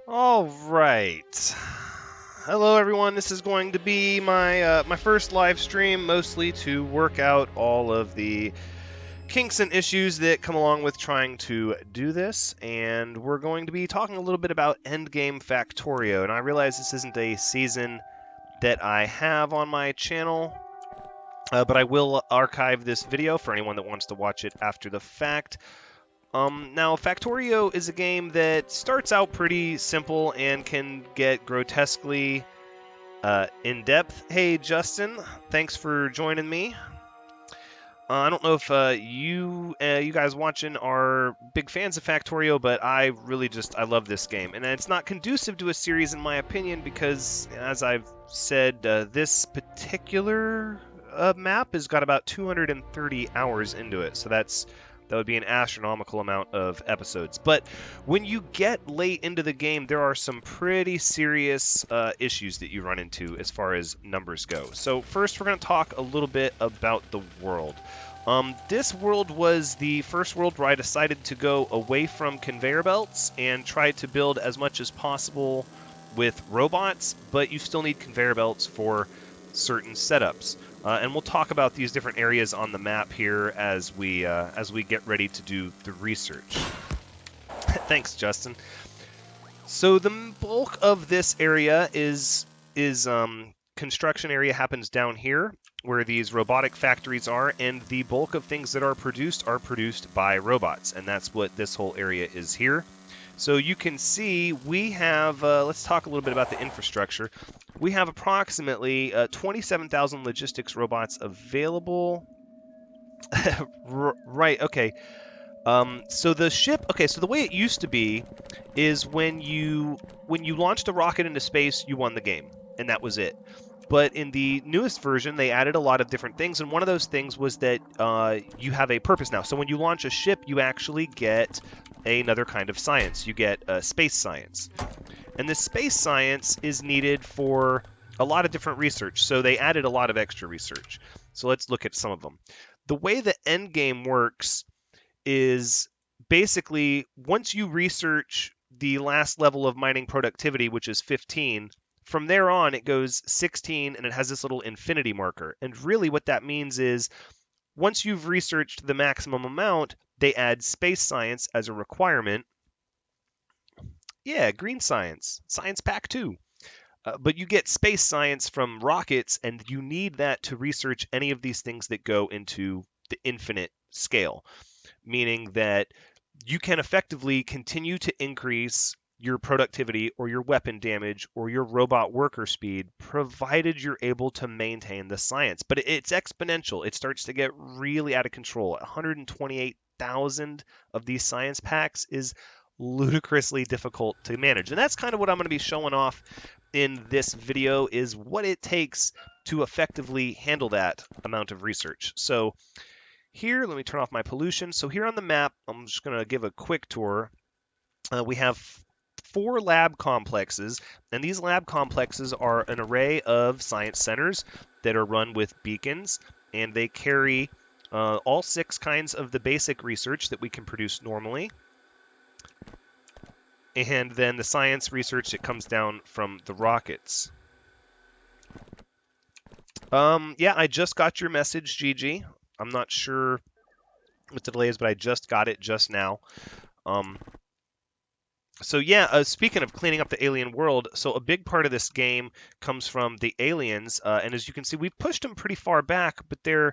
All right. Hello, everyone. This is going to be my first live stream, mostly to work out all of the kinks and issues that come along with trying to do this. And we're going to be talking a little bit about Endgame Factorio. And I realize this isn't a season that I have on my channel, but I will archive this video for anyone that wants to watch it after the fact. Now, Factorio is a game that starts out pretty simple and can get grotesquely in-depth. Hey, Justin, thanks for joining me. I don't know if you guys watching are big fans of Factorio, but I love this game. And it's not conducive to a series, in my opinion, because, as I've said, this particular map has got about 230 hours into it. So that would be an astronomical amount of episodes. But when you get late into the game, there are some pretty serious issues that you run into as far as numbers go. So first, we're going to talk a little bit about the world. This world was the first world where I decided to go away from conveyor belts and try to build as much as possible with robots, but you still need conveyor belts for certain setups. And we'll talk about these different areas on the map here as we get ready to do the research. Thanks, Justin. So the bulk of this area is construction area happens down here, where these robotic factories are, and the bulk of things that are produced by robots, and that's what this whole area is here. So you can see we have, let's talk a little bit about the infrastructure. We have approximately 27,000 logistics robots available. Right, okay. So the ship, okay, so the way it used to be is when you launched a rocket into space, you won the game, and that was it. But in the newest version, they added a lot of different things, and one of those things was that you have a purpose now. So when you launch a ship, you actually get another kind of science. You get space science. And this space science is needed for a lot of different research, so they added a lot of extra research. So let's look at some of them. The way the Endgame works is basically once you research the last level of mining productivity, which is 15, from there on it goes 16 and it has this little infinity marker. And really what that means is once you've researched the maximum amount, they add space science as a requirement. Yeah, green science, science pack 2. But you get space science from rockets, and you need that to research any of these things that go into the infinite scale, meaning that you can effectively continue to increase your productivity or your weapon damage or your robot worker speed, provided you're able to maintain the science. But it's exponential. It starts to get really out of control. 128,000 of these science packs is ludicrously difficult to manage. And that's kind of what I'm going to be showing off in this video, is what it takes to effectively handle that amount of research. So here, let me turn off my pollution. So here on the map, I'm just going to give a quick tour. We have 4 lab complexes, and these lab complexes are an array of science centers that are run with beacons, and they carry all 6 kinds of the basic research that we can produce normally. And then the science research that comes down from the rockets. Yeah, I just got your message, GG. I'm not sure what the delay is, but I just got it just now. So yeah, speaking of cleaning up the alien world, so a big part of this game comes from the aliens, and as you can see, we've pushed them pretty far back, but they're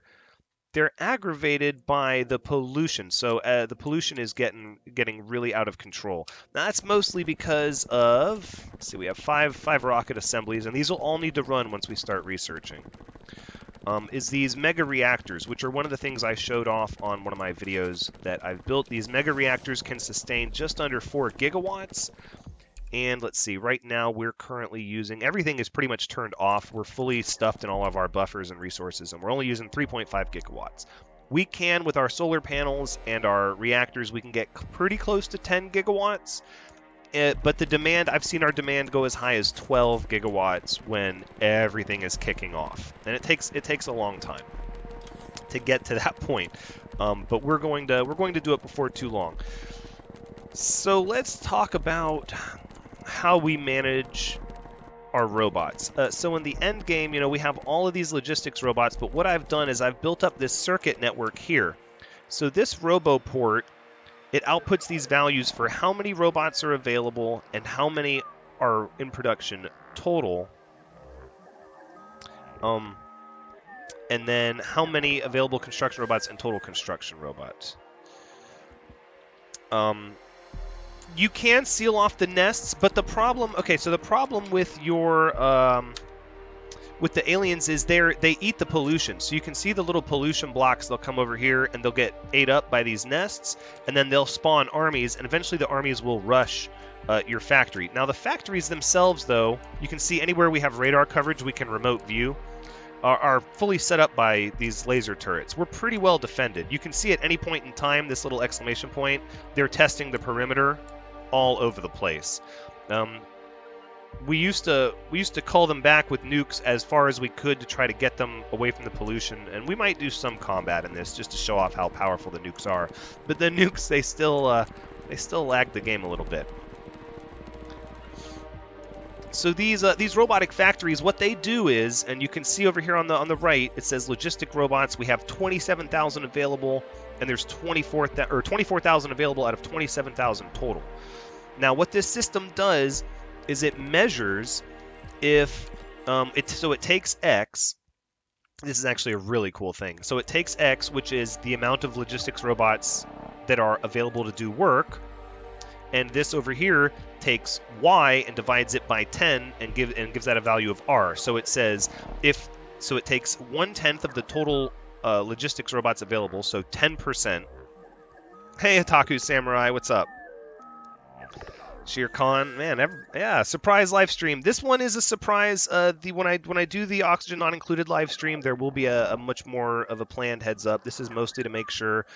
aggravated by the pollution. So the pollution is getting really out of control. Now, that's mostly because of, let's see, we have five rocket assemblies, and these will all need to run once we start researching. Is these mega reactors, which are one of the things I showed off on one of my videos that I've built. These mega reactors can sustain just under 4 gigawatts. And let's see, right now we're currently using, everything is pretty much turned off. We're fully stuffed in all of our buffers and resources, and we're only using 3.5 gigawatts. We can, with our solar panels and our reactors, we can get pretty close to 10 gigawatts. But the demand, I've seen our demand go as high as 12 gigawatts when everything is kicking off. And it takes a long time to get to that point. But we're going to do it before too long. So let's talk about how we manage our robots. So in the end game, you know, we have all of these logistics robots, but what I've done is I've built up this circuit network here. So this RoboPort, it outputs these values for how many robots are available and how many are in production total. And then how many available construction robots and total construction robots. You can seal off the nests, but the problem, okay, so the problem with your with the aliens is they eat the pollution. So you can see the little pollution blocks. They'll come over here and they'll get ate up by these nests, and then they'll spawn armies, and eventually the armies will rush your factory. Now the factories themselves, though, you can see anywhere we have radar coverage, we can remote view, are fully set up by these laser turrets. We're pretty well defended. You can see at any point in time, this little exclamation point, they're testing the perimeter all over the place. We used to call them back with nukes as far as we could to try to get them away from the pollution, and we might do some combat in this just to show off how powerful the nukes are. But the nukes, they still lag the game a little bit. So these robotic factories, what they do is, and you can see over here on the right, it says logistic robots. We have 27,000 available, and there's 24,000 available out of 27,000 total. Now, what this system does is it measures if it takes X. This is actually a really cool thing. So it takes X, which is the amount of logistics robots that are available to do work, and this over here takes Y and divides it by 10 and gives that a value of R. So it says it takes 1/10 of the total logistics robots available, so 10%. Hey, Otaku Samurai, what's up? Shere Khan, man, yeah, surprise live stream. This one is a surprise. When I do the oxygen not included live stream, there will be a much more of a planned heads up. This is mostly to make sure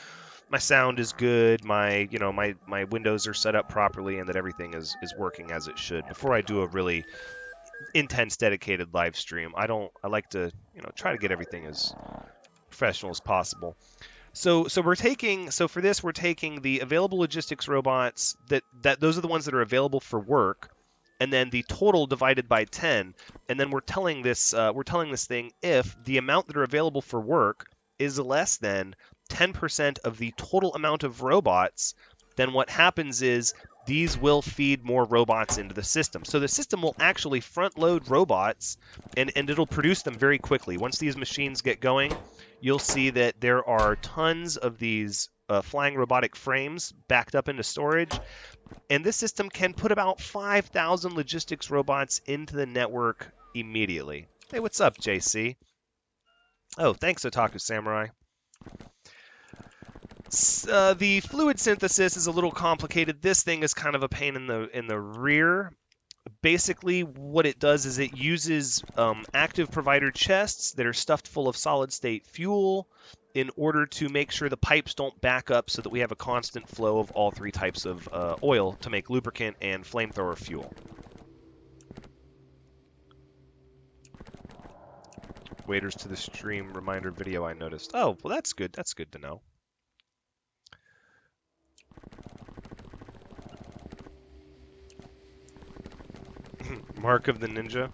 my sound is good, my windows are set up properly, and that everything is working as it should before I do a really intense dedicated live stream. I like to try to get everything as professional as possible. So for this we're taking the available logistics robots that those are the ones that are available for work, and then the total divided by 10, and then we're telling this thing if the amount that are available for work is less than 10% of the total amount of robots, then what happens is these will feed more robots into the system. So the system will actually front load robots and it'll produce them very quickly. Once these machines get going, you'll see that there are tons of these flying robotic frames backed up into storage. And this system can put about 5,000 logistics robots into the network immediately. Hey, what's up, JC? Oh, thanks, Otaku Samurai. The fluid synthesis is a little complicated. This thing is kind of a pain in the rear. Basically, what it does is it uses active provider chests that are stuffed full of solid-state fuel in order to make sure the pipes don't back up so that we have a constant flow of all three types of oil to make lubricant and flamethrower fuel. Waiters to the stream reminder video I noticed. Oh, well, that's good. That's good to know. Mark of the Ninja.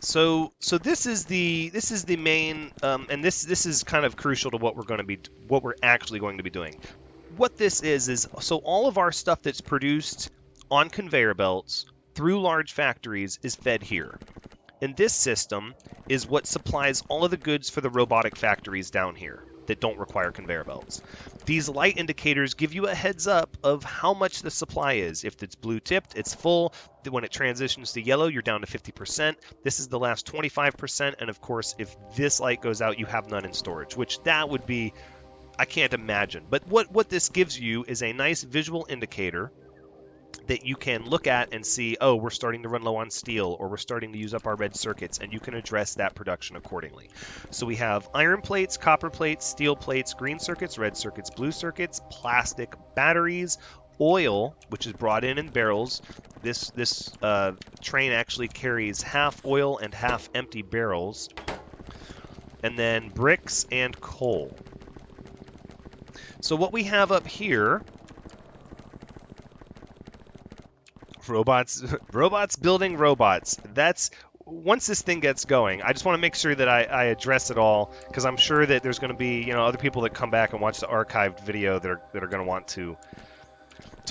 So this is the main, and this is kind of crucial to what we're actually going to be doing. What this is so all of our stuff that's produced on conveyor belts through large factories is fed here. And this system is what supplies all of the goods for the robotic factories down here that don't require conveyor belts. These light indicators give you a heads up of how much the supply is. If it's blue tipped, it's full. When it transitions to yellow, you're down to 50%. This is the last 25%. And of course, if this light goes out, you have none in storage, which that would be, I can't imagine. But what this gives you is a nice visual indicator that you can look at and see, oh, we're starting to run low on steel, or we're starting to use up our red circuits, and you can address that production accordingly. So we have iron plates, copper plates, steel plates, green circuits, red circuits, blue circuits, plastic, batteries, oil, which is brought in barrels. This train actually carries half oil and half empty barrels. And then bricks and coal. So what we have up here, robots building robots. That's once this thing gets going, I just want to make sure that I address it all, because I'm sure that there's going to be, you know, other people that come back and watch the archived video that are going to want to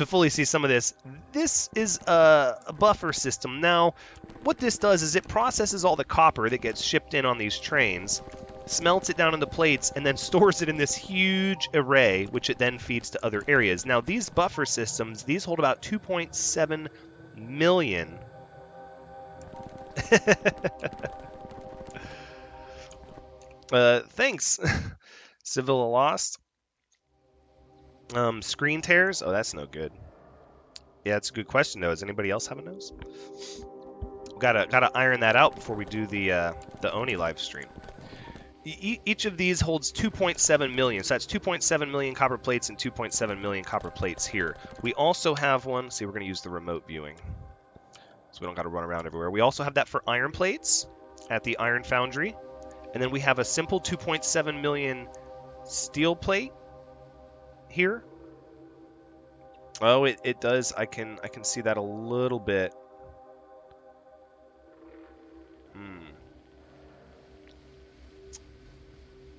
fully see some of this. This is a buffer system. Now, what this does is it processes all the copper that gets shipped in on these trains, smelts it down into plates, and then stores it in this huge array, which it then feeds to other areas. Now, these buffer systems, these hold about 2.7 million. Thanks. Civil Lost. Screen tears. Oh, that's no good. Yeah, that's a good question though. Does anybody else have a nose? Gotta iron that out before we do the Oni live stream. Each of these holds 2.7 million, so that's 2.7 million copper plates and 2.7 million copper plates here. We also have one. See, we're gonna use the remote viewing, so we don't gotta run around everywhere. We also have that for iron plates at the iron foundry, and then we have a simple 2.7 million steel plate here. Oh, it does. I can see that a little bit.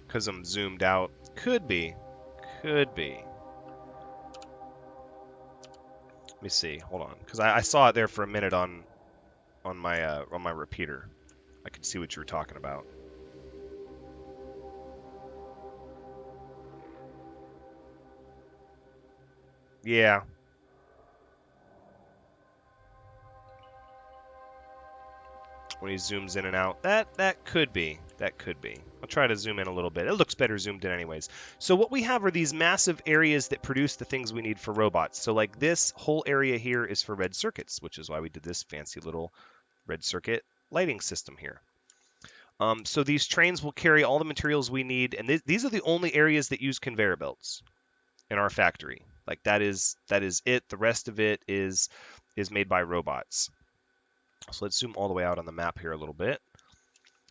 Because I'm zoomed out. Could be. Could be. Let me see. Hold on. Because I saw it there for a minute on my repeater. I could see what you were talking about. Yeah. When he zooms in and out. That could be. That could be. I'll try to zoom in a little bit. It looks better zoomed in anyways. So what we have are these massive areas that produce the things we need for robots. So like this whole area here is for red circuits, which is why we did this fancy little red circuit lighting system here. So these trains will carry all the materials we need, and these are the only areas that use conveyor belts in our factory. Like that is it. The rest of it is made by robots. So let's zoom all the way out on the map here a little bit.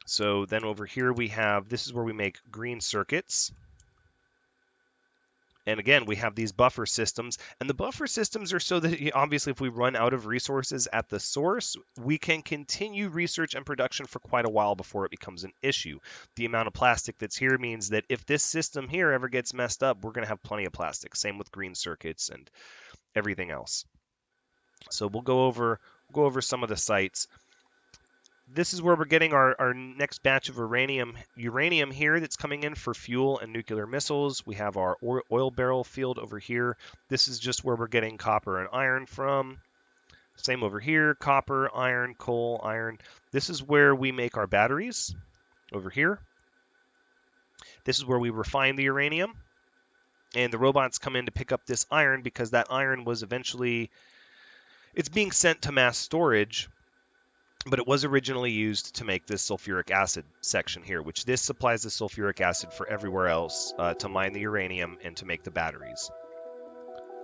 So then over here we have, this is where we make green circuits. And again, we have these buffer systems, and the buffer systems are so that obviously if we run out of resources at the source, we can continue research and production for quite a while before it becomes an issue. The amount of plastic that's here means that if this system here ever gets messed up, we're going to have plenty of plastic. Same with green circuits and everything else. So we'll go over some of the sites. This is where we're getting our next batch of uranium here that's coming in for fuel and nuclear missiles. We have our oil barrel field over here. This is just where we're getting copper and iron from. Same over here, copper, iron, coal, iron. This is where we make our batteries over here. This is where we refine the uranium. And the robots come in to pick up this iron because that iron was eventually, it's being sent to mass storage. But it was originally used to make this sulfuric acid section here, which this supplies the sulfuric acid for everywhere else to mine the uranium and to make the batteries.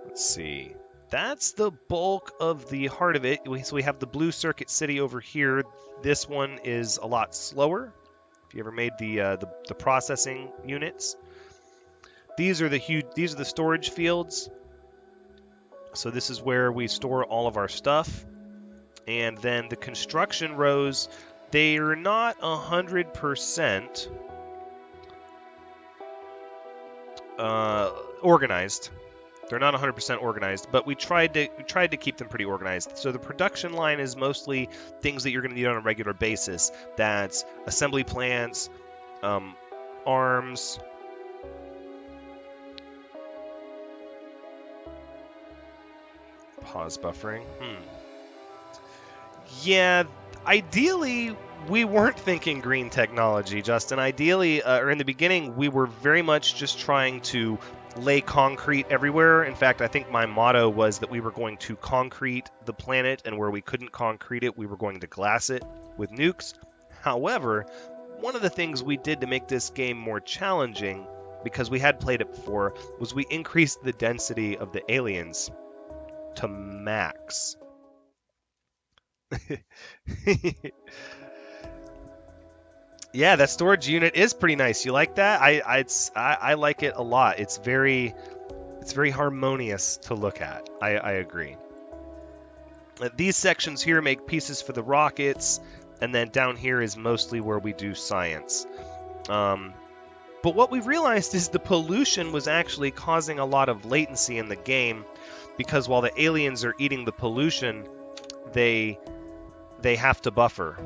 Let's see. That's the bulk of the heart of it. So we have the blue circuit city over here. This one is a lot slower. If you ever made the processing units, these are the storage fields. So this is where we store all of our stuff. And then the construction rows, they're not 100% organized. They're not 100% organized, but we tried to keep them pretty organized. So the production line is mostly things that you're going to need on a regular basis. That's assembly plants, arms. Pause buffering. Yeah, ideally, we weren't thinking green technology, Justin. Ideally, or in the beginning, we were very much just trying to lay concrete everywhere. In fact, I think my motto was that we were going to concrete the planet, and where we couldn't concrete it, we were going to glass it with nukes. However, one of the things we did to make this game more challenging, because we had played it before, was we increased the density of the aliens to max. Yeah, that storage unit is pretty nice. You like that? I like it a lot. It's very harmonious to look at. I agree. These sections here make pieces for the rockets, and then down here is mostly where we do science. But what we realized is the pollution was actually causing a lot of latency in the game, because while the aliens are eating the pollution, they have to buffer.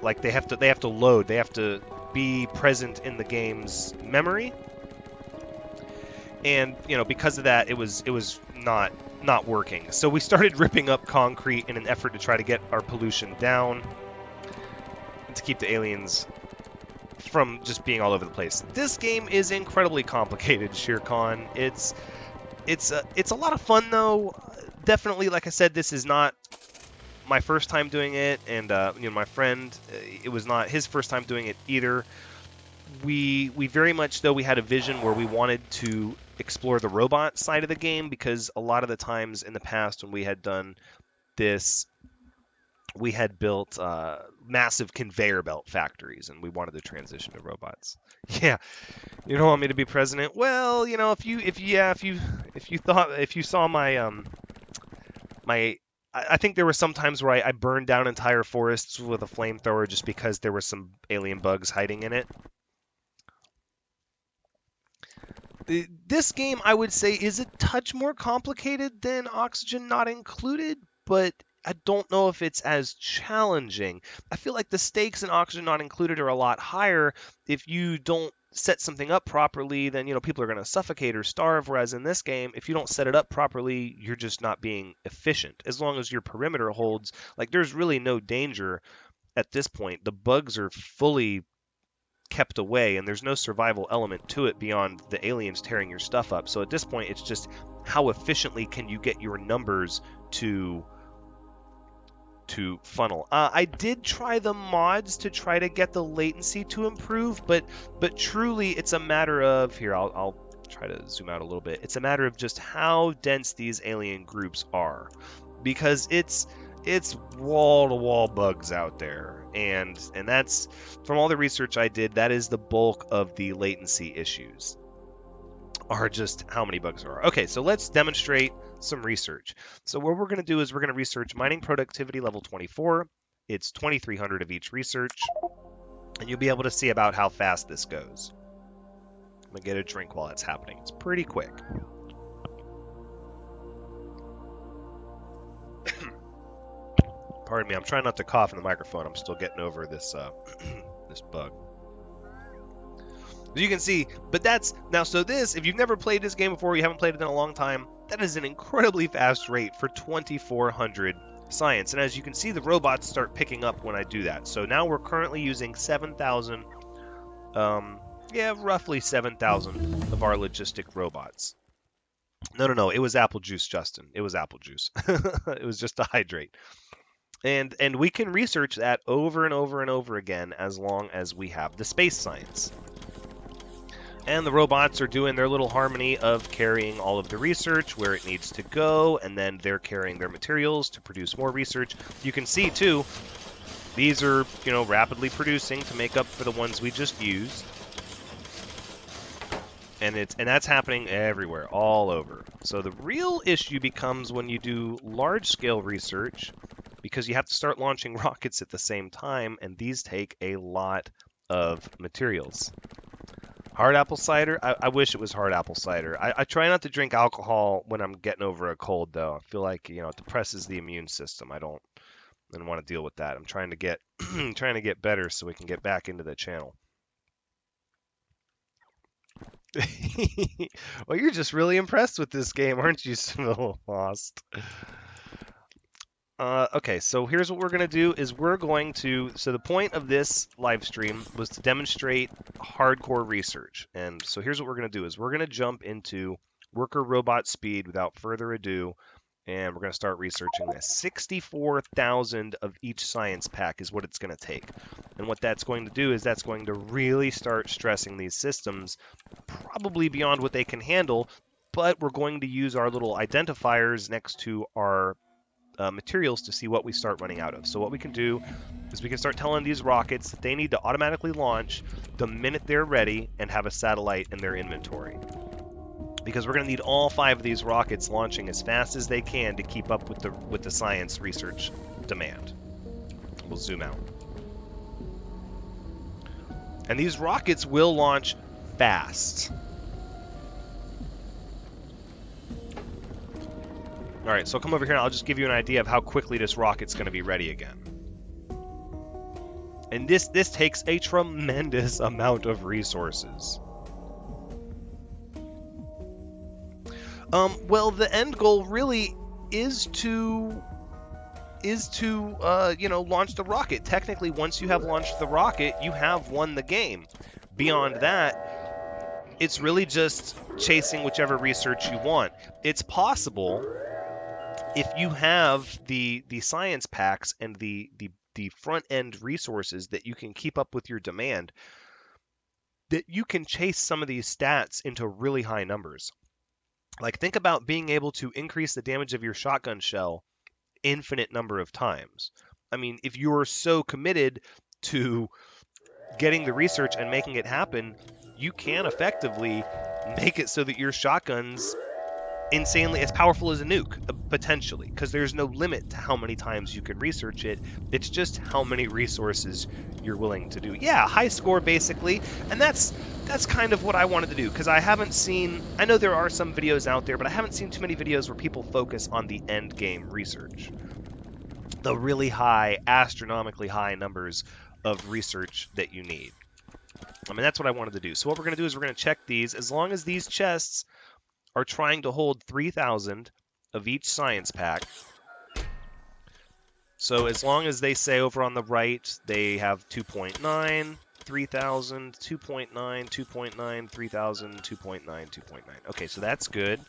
Like they have to load. They have to be present in the game's memory, and because of that, it was not working. So we started ripping up concrete in an effort to try to get our pollution down and to keep the aliens from just being all over the place. This game is incredibly complicated, Shere Khan. It's a lot of fun though. Definitely, like I said, this is not my first time doing it, and my friend, it was not his first time doing it either. We very much though we had a vision where we wanted to explore the robot side of the game, because a lot of the times in the past when we had done this, we had built massive conveyor belt factories, and we wanted to transition to robots. Yeah, you don't want me to be president? Well, if you saw my my I think there were some times where I burned down entire forests with a flamethrower just because there were some alien bugs hiding in it. This game, I would say, is a touch more complicated than Oxygen Not Included, but I don't know if it's as challenging. I feel like the stakes in Oxygen Not Included are a lot higher. If you don't set something up properly, then people are going to suffocate or starve. Whereas in this game, if you don't set it up properly, you're just not being efficient. As long as your perimeter holds, like there's really no danger at this point. The bugs are fully kept away, and there's no survival element to it beyond the aliens tearing your stuff up. So at this point, it's just how efficiently can you get your numbers to funnel. I did try the mods to try to get the latency to improve, but truly it's a matter of here. I'll try to zoom out a little bit. It's a matter of just how dense these alien groups are, because it's wall to wall bugs out there, and that's from all the research I did. That is the bulk of the latency issues, are just how many bugs there are. Okay, so let's demonstrate some research. So what we're going to do is we're going to research mining productivity level 24. It's 2300 of each research, and you'll be able to see about how fast this goes. I'm going to get a drink while it's happening. It's pretty quick. Pardon me, I'm trying not to cough in the microphone. I'm still getting over this this bug. As you can see, but that's now, so this, if you've never played this game before, you haven't played it in a long time, that is an incredibly fast rate for 2400 science. And as you can see, the robots start picking up when I do that. So now we're currently using 7,000, roughly 7,000 of our logistic robots. No, it was apple juice, Justin. It was apple juice. It was just to hydrate. And we can research that over and over and over again as long as we have the space science. And the robots are doing their little harmony of carrying all of the research where it needs to go, and then they're carrying their materials to produce more research. You can see, too, these are, rapidly producing to make up for the ones we just used. And that's happening everywhere, all over. So the real issue becomes when you do large-scale research, because you have to start launching rockets at the same time, and these take a lot of materials. Hard apple cider? I wish it was hard apple cider. I try not to drink alcohol when I'm getting over a cold, though. I feel like, it depresses the immune system. I don't want to deal with that. I'm trying to get trying to get better so we can get back into the channel. Well, you're just really impressed with this game, aren't you, Smil Lost? Okay, so here's what we're going to do is so the point of this live stream was to demonstrate hardcore research. And so here's what we're going to do is we're going to jump into worker robot speed without further ado, and we're going to start researching this. 64,000 of each science pack is what it's going to take. And what that's going to do is that's going to really start stressing these systems, probably beyond what they can handle, but we're going to use our little identifiers next to our materials to see what we start running out of. So what we can do is we can start telling these rockets that they need to automatically launch the minute they're ready and have a satellite in their inventory. Because we're going to need all 5 of these rockets launching as fast as they can to keep up with the science research demand. We'll zoom out. And these rockets will launch fast. All right, so I'll come over here and I'll just give you an idea of how quickly this rocket's going to be ready again. And this takes a tremendous amount of resources. Well, the end goal really is to launch the rocket. Technically, once you have launched the rocket, you have won the game. Beyond that, it's really just chasing whichever research you want. It's possible, if you have the science packs and the front end resources that you can keep up with your demand, that you can chase some of these stats into really high numbers. Like, think about being able to increase the damage of your shotgun shell infinite number of times. I mean, if you are so committed to getting the research and making it happen, you can effectively make it so that your shotgun's insanely as powerful as a nuke, potentially, because there's no limit to how many times you can research it. It's just how many resources you're willing to do. Yeah, high score basically, and that's kind of what I wanted to do, because I know there are some videos out there, but I haven't seen too many videos where people focus on the end game research, the really high, astronomically high numbers of research that you need. I mean, that's what I wanted to do. So what we're going to do is we're going to check these. As long as these chests are trying to hold 3,000 of each science pack. So as long as they say over on the right, they have 2.9, 3,000, 2.9, 2.9, 3,000, 2.9, 2.9. Okay, so that's good.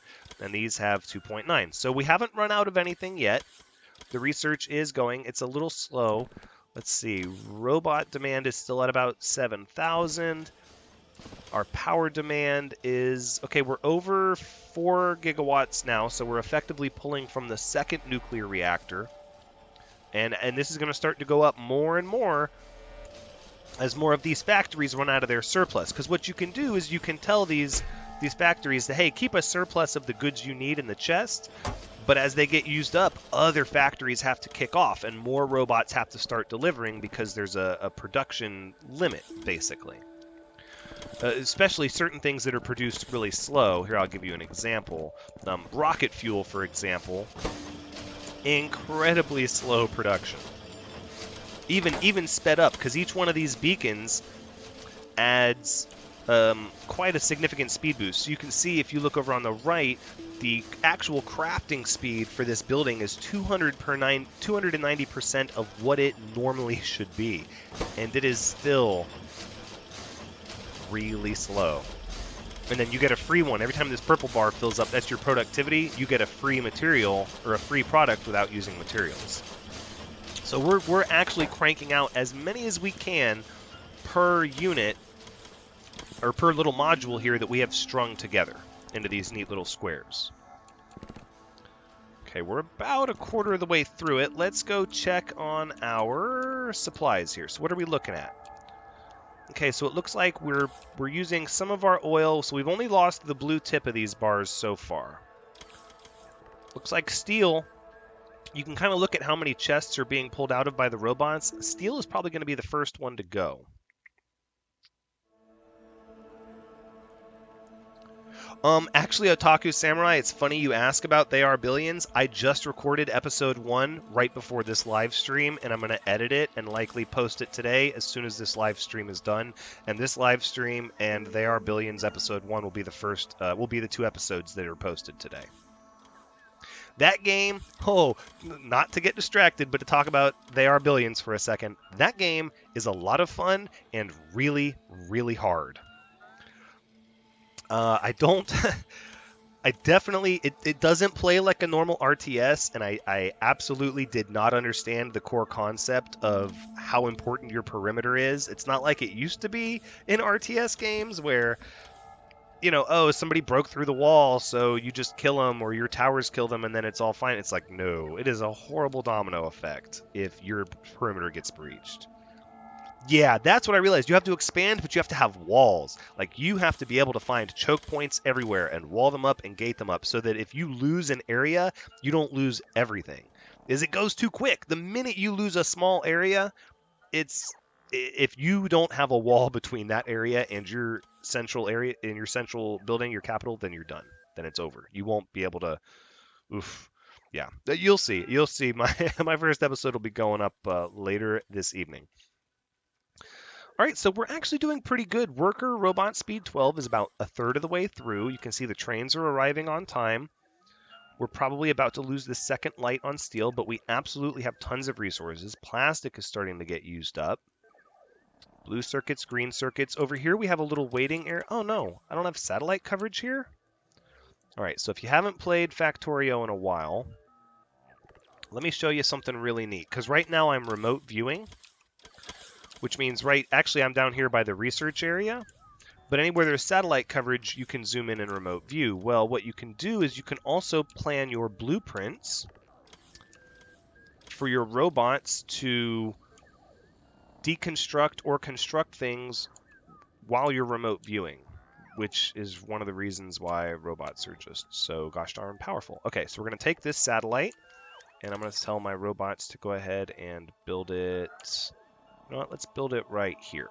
And these have 2.9. So we haven't run out of anything yet. The research is going. It's a little slow. Let's see. Robot demand is still at about 7,000. Our power demand is, okay, we're over 4 gigawatts now, so we're effectively pulling from the second nuclear reactor. And this is going to start to go up more and more as more of these factories run out of their surplus. Because what you can do is you can tell these factories that, hey, keep a surplus of the goods you need in the chest, but as they get used up, other factories have to kick off, and more robots have to start delivering because there's a production limit, basically. Especially certain things that are produced really slow. Here, I'll give you an example. Rocket fuel, for example, incredibly slow production. Even sped up, because each one of these beacons adds quite a significant speed boost. So you can see, if you look over on the right, the actual crafting speed for this building is 290% of what it normally should be. And it is still really slow. And then you get a free one. Every time this purple bar fills up, that's your productivity. You get a free material or a free product without using materials. So we're actually cranking out as many as we can per unit, or per little module here that we have strung together into these neat little squares. Okay, we're about a quarter of the way through it. Let's go check on our supplies here. So what are we looking at? Okay, so it looks like we're using some of our oil, so we've only lost the blue tip of these bars so far. Looks like steel, you can kind of look at how many chests are being pulled out of by the robots. Steel is probably going to be the first one to go. Actually, Otaku Samurai, it's funny you ask about They Are Billions. I just recorded episode 1 right before this live stream, and I'm going to edit it and likely post it today as soon as this live stream is done. And this live stream and They Are Billions episode 1 will be the first, will be the 2 episodes that are posted today. That game, not to get distracted, but to talk about They Are Billions for a second. That game is a lot of fun and really, really hard. It doesn't play like a normal RTS, and I absolutely did not understand the core concept of how important your perimeter is. It's not like it used to be in RTS games where you know, oh, somebody broke through the wall, so you just kill them, or your towers kill them, and then it's all fine. It's like, no, it is a horrible domino effect if your perimeter gets breached. Yeah, that's what I realized. You have to expand, but you have to have walls. Like, you have to be able to find choke points everywhere and wall them up and gate them up so that if you lose an area, you don't lose everything. Is it goes too quick. The minute you lose a small area, it's if you don't have a wall between that area and your central area in your central building, your capital, then you're done. Then it's over. You won't be able to. Oof. Yeah, you'll see. You'll see. My my first episode will be going up later this evening. All right, so we're actually doing pretty good. Worker robot speed 12 is about a third of the way through. You can see the trains are arriving on time. We're probably about to lose the second light on steel, but we absolutely have tons of resources. Plastic is starting to get used up. Blue circuits, green circuits. Over here we have a little waiting area. Oh no, I don't have satellite coverage here? All right, so if you haven't played Factorio in a while, let me show you something really neat. Because right now I'm remote viewing, which means actually I'm down here by the research area. But anywhere there's satellite coverage, you can zoom in remote view. Well, what you can do is you can also plan your blueprints for your robots to deconstruct or construct things while you're remote viewing, which is one of the reasons why robots are just so gosh darn powerful. Okay, so we're going to take this satellite, and I'm going to tell my robots to go ahead and build it. You know what? Let's build it right here.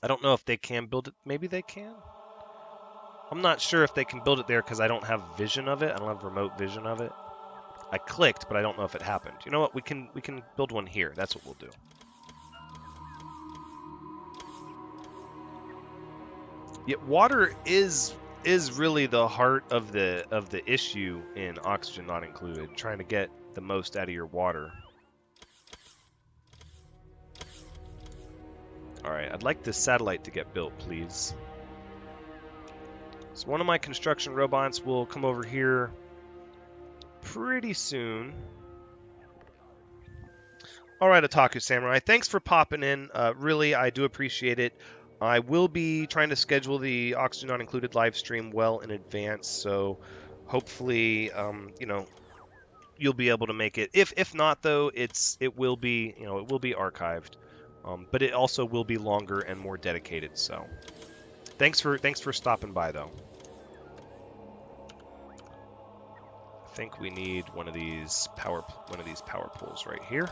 I don't know if they can build it. Maybe they can. I'm not sure if they can build it there because I don't have vision of it. I don't have remote vision of it. I clicked, but I don't know if it happened. You know what? We can build one here. That's what we'll do. Yeah, water is really the heart of the issue in Oxygen Not Included. Trying to get the most out of your water. All right, I'd like this satellite to get built, please. So one of my construction robots will come over here pretty soon. All right, Otaku Samurai, thanks for popping in. Really, I do appreciate it. I will be trying to schedule the Oxygen Not Included live stream well in advance, so hopefully, you know, you'll be able to make it. If not, though, it will be archived, but it also will be longer and more dedicated. So, thanks for stopping by, though. I think we need one of these power poles right here.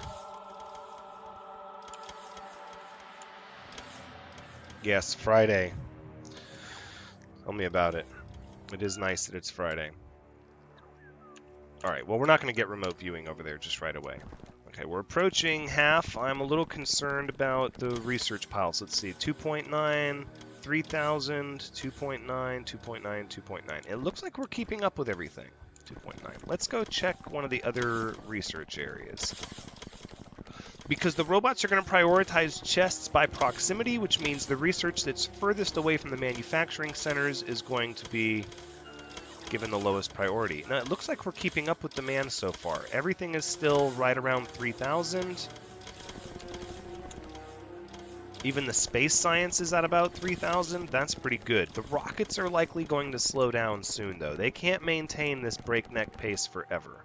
Yes, Friday. Tell me about it. It is nice that it's Friday. All right, well, we're not going to get remote viewing over there just right away. Okay, we're approaching half. I'm a little concerned about the research piles. Let's see, 2.9, 3,000, 2.9, 2.9, 2.9. It looks like we're keeping up with everything. 2.9. Let's go check one of the other research areas. Because the robots are going to prioritize chests by proximity, which means the research that's furthest away from the manufacturing centers is going to be given the lowest priority. Now, it looks like we're keeping up with demand so far. Everything is still right around 3,000. Even the space science is at about 3,000. That's pretty good. The rockets are likely going to slow down soon, though. They can't maintain this breakneck pace forever.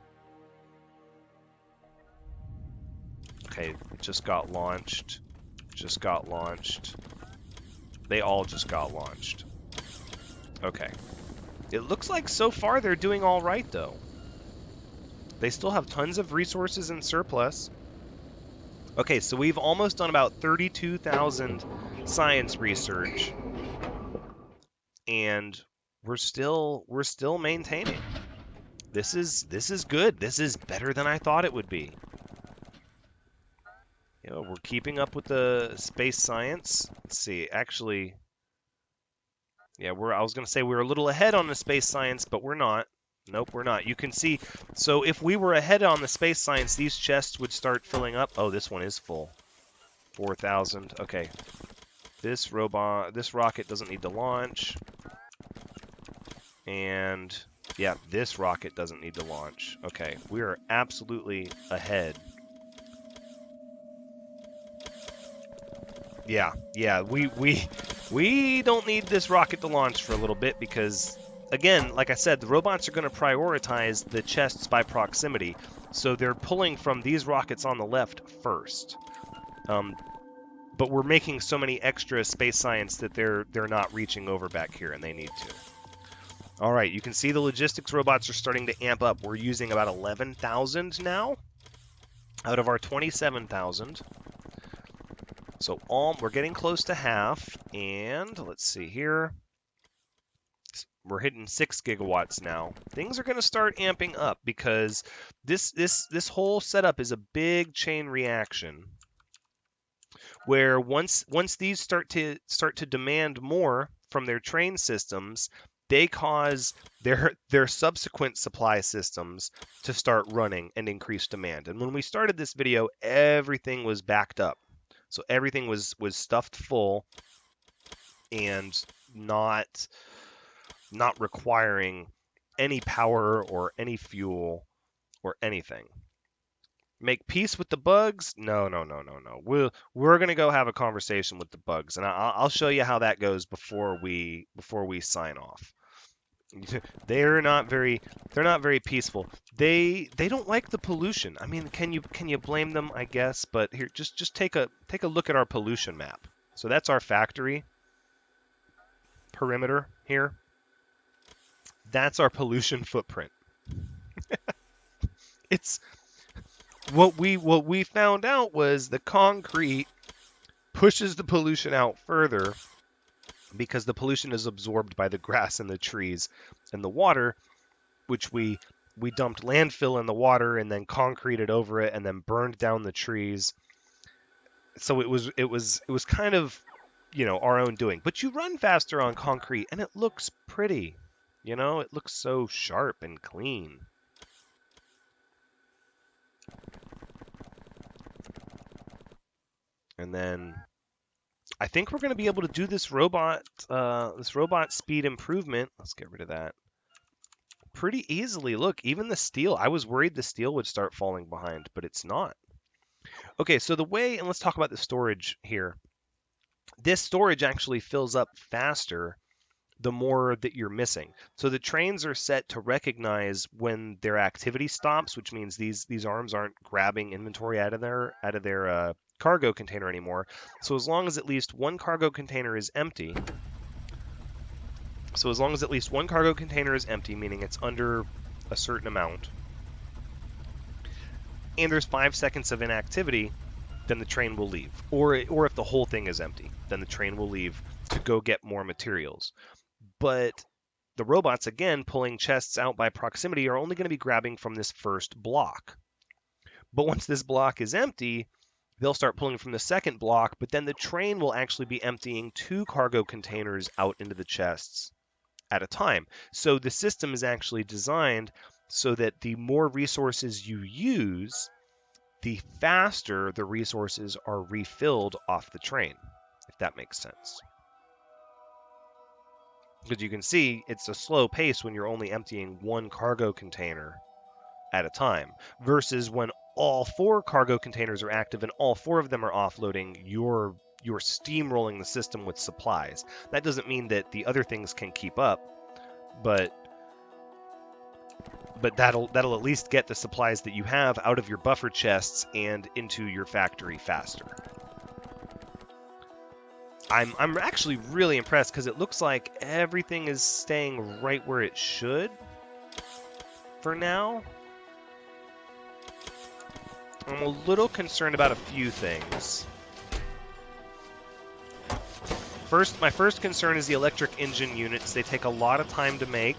Okay, just got launched. Just got launched. They all just got launched. Okay. It looks like so far they're doing all right, though. They still have tons of resources in surplus. Okay, so we've almost done about 32,000 science research, and we're still maintaining. This is good. This is better than I thought it would be. You know, we're keeping up with the space science. Let's see, actually, yeah, I was going to say we're a little ahead on the space science, but we're not. Nope, we're not. You can see, so if we were ahead on the space science, these chests would start filling up. Oh, this one is full. 4,000. Okay. This rocket doesn't need to launch. And yeah, this rocket doesn't need to launch. Okay, we are absolutely ahead. Yeah. We don't need this rocket to launch for a little bit because, again, like I said, the robots are going to prioritize the chests by proximity, so they're pulling from these rockets on the left first. But we're making so many extra space science that they're not reaching over back here, and they need to. All right, you can see the logistics robots are starting to amp up. We're using about 11,000 now out of our 27,000. So we're getting close to half, and let's see here. We're hitting 6 gigawatts now. Things are going to start amping up because this whole setup is a big chain reaction where once these start to demand more from their train systems, they cause their subsequent supply systems to start running and increase demand. And when we started this video, everything was backed up. So everything was stuffed full and not requiring any power or any fuel or anything. Make peace with the bugs? No. We're gonna go have a conversation with the bugs, and I'll show you how that goes before we sign off. They're not very peaceful. They don't like the pollution. I mean, can you blame them? I guess, but here, just take a look at our pollution map. So that's our factory perimeter here. That's our pollution footprint. It's what we found out was the concrete pushes the pollution out further because the pollution is absorbed by the grass and the trees and the water, which we dumped landfill in the water and then concreted over it and then burned down the trees. So it was kind of, our own doing. But you run faster on concrete and it looks pretty. It looks so sharp and clean. And then I think we're going to be able to do this robot speed improvement. Let's get rid of that. Pretty easily. Look, even the steel. I was worried the steel would start falling behind, but it's not. Okay, so and let's talk about the storage here. This storage actually fills up faster the more that you're missing. So the trains are set to recognize when their activity stops, which means these arms aren't grabbing inventory out of their cargo container anymore. So as long as at least one cargo container is empty, meaning it's under a certain amount, and there's 5 seconds of inactivity, then the train will leave. Or if the whole thing is empty, then the train will leave to go get more materials. But the robots, again, pulling chests out by proximity, are only going to be grabbing from this first block. But once this block is empty, they'll start pulling from the second block, but then the train will actually be emptying 2 cargo containers out into the chests at a time. So the system is actually designed so that the more resources you use, the faster the resources are refilled off the train, if that makes sense. Because you can see it's a slow pace when you're only emptying 1 cargo container at a time, versus when all 4 cargo containers are active and all 4 of them are offloading, you're steamrolling the system with supplies. That doesn't mean that the other things can keep up, but that'll at least get the supplies that you have out of your buffer chests and into your factory faster. I'm actually really impressed because it looks like everything is staying right where it should for now. I'm a little concerned about a few things. My first concern is the electric engine units. They take a lot of time to make.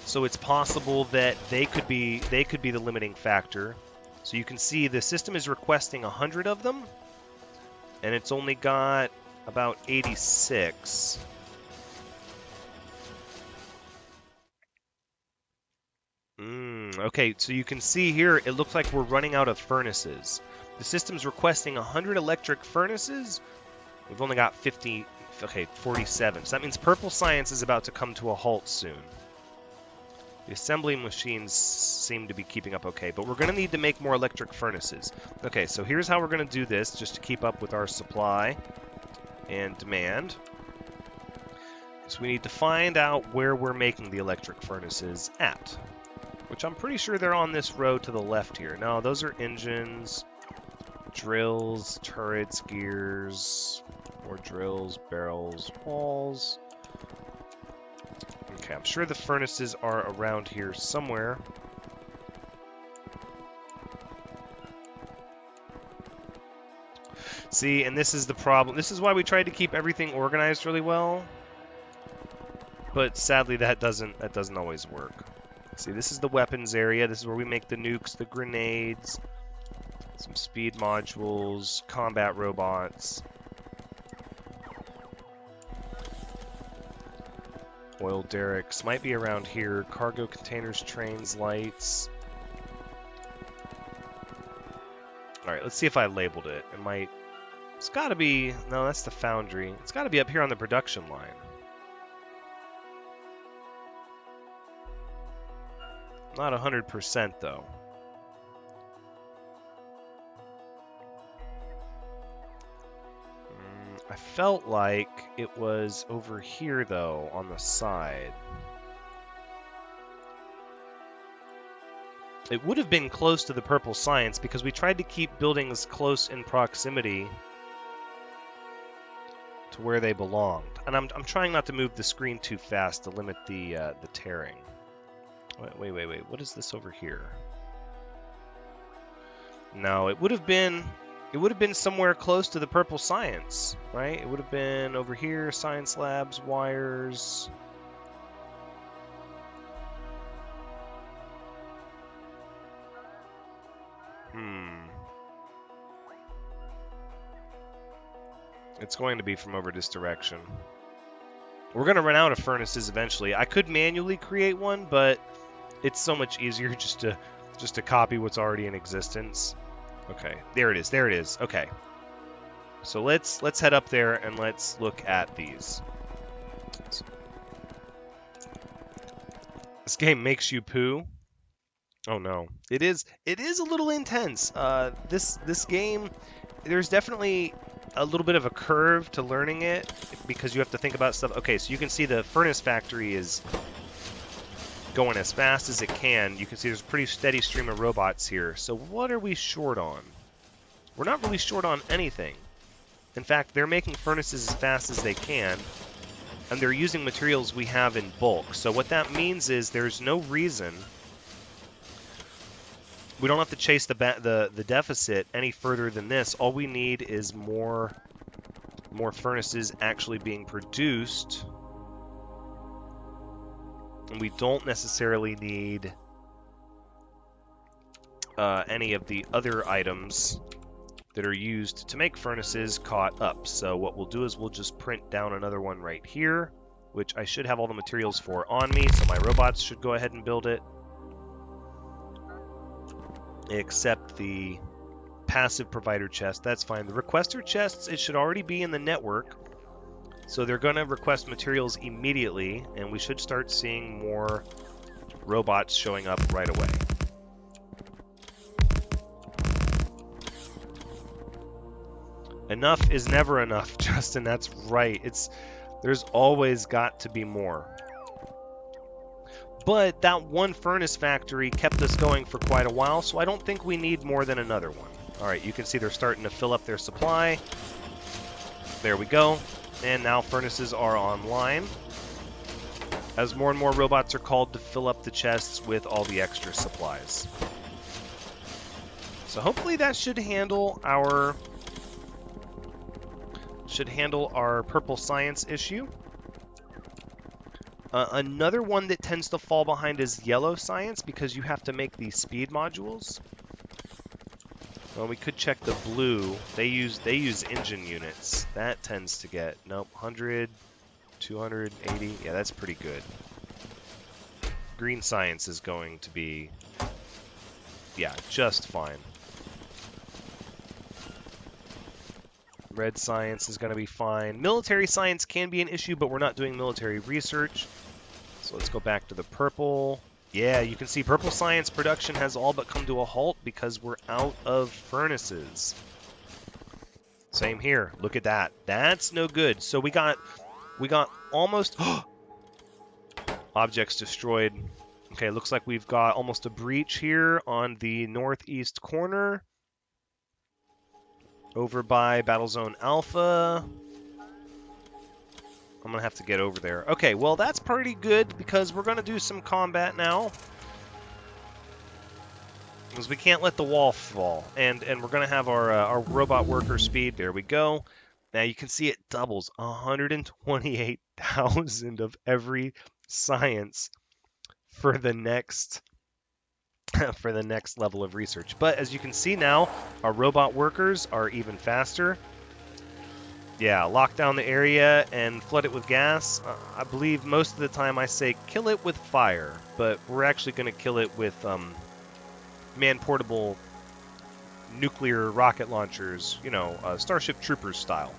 So it's possible that they could be the limiting factor. So you can see the system is requesting 100 of them, and it's only got about 86. Okay, so you can see here, it looks like we're running out of furnaces. The system's requesting 100 electric furnaces. We've only got 47. So that means purple science is about to come to a halt soon. The assembly machines seem to be keeping up okay, but we're going to need to make more electric furnaces. Okay, so here's how we're going to do this, just to keep up with our supply and demand. So we need to find out where we're making the electric furnaces at, which I'm pretty sure they're on this road to the left here. No, those are engines, drills, turrets, gears, more drills, barrels, walls. Okay, I'm sure the furnaces are around here somewhere. See, and this is the problem. This is why we tried to keep everything organized really well. But sadly, that doesn't always work. See, this is the weapons area. This is where we make the nukes, the grenades, some speed modules, combat robots. Oil derricks might be around here. Cargo containers, trains, lights. Alright, let's see if I labeled it. It might... It's gotta be... No, that's the foundry. It's gotta be up here on the production line. Not 100% though. I felt like it was over here though, on the side. It would have been close to the purple science because we tried to keep buildings close in proximity to where they belonged. And I'm trying not to move the screen too fast to limit the tearing. Wait. What is this over here? No, it would have been somewhere close to the purple science, right? It would have been over here, science labs, wires. It's going to be from over this direction. We're going to run out of furnaces eventually. I could manually create one, but it's so much easier just to copy what's already in existence. Okay, there it is. Okay. So let's head up there and let's look at these. This game makes you poo. Oh no. It is a little intense. This game, there's definitely a little bit of a curve to learning it because you have to think about stuff. Okay, so you can see the furnace factory is going as fast as it can. You can see there's a pretty steady stream of robots here. So what are we short on? We're not really short on anything. In fact, they're making furnaces as fast as they can, and they're using materials we have in bulk. So what that means is there's no reason we don't have to chase the deficit any further than this. All we need is more furnaces actually being produced. And we don't necessarily need any of the other items that are used to make furnaces caught up. So what we'll do is we'll just print down another one right here, which I should have all the materials for on me, so my robots should go ahead and build it. Except the passive provider chest, that's fine. The requester chests, it should already be in the network. So they're going to request materials immediately, and we should start seeing more robots showing up right away. Enough is never enough, Justin, that's right. There's always got to be more. But that one furnace factory kept us going for quite a while, so I don't think we need more than another one. Alright, you can see they're starting to fill up their supply. There we go. And now furnaces are online, as more and more robots are called to fill up the chests with all the extra supplies. So hopefully that should handle our purple science issue. Another one that tends to fall behind is yellow science, because you have to make these speed modules. Well, we could check the blue. They use engine units. That tends to get, nope, 100, 280. Yeah, that's pretty good. Green science is going to be, yeah, just fine. Red science is going to be fine. Military science can be an issue, but we're not doing military research. So let's go back to the purple. Yeah, you can see Purple Science production has all but come to a halt because we're out of furnaces. Same here. Look at that. That's no good. So we got almost objects destroyed. Okay, looks like we've got almost a breach here on the northeast corner. Over by Battlezone Alpha. I'm going to have to get over there. Okay, well, that's pretty good because we're going to do some combat now. Because we can't let the wall fall. And we're going to have our robot worker speed. There we go. Now you can see it doubles 128,000 of every science for the next for the next level of research. But as you can see now, our robot workers are even faster. Yeah, lock down the area and flood it with gas. I believe most of the time I say kill it with fire, but we're actually going to kill it with man-portable nuclear rocket launchers, you know, Starship Troopers style.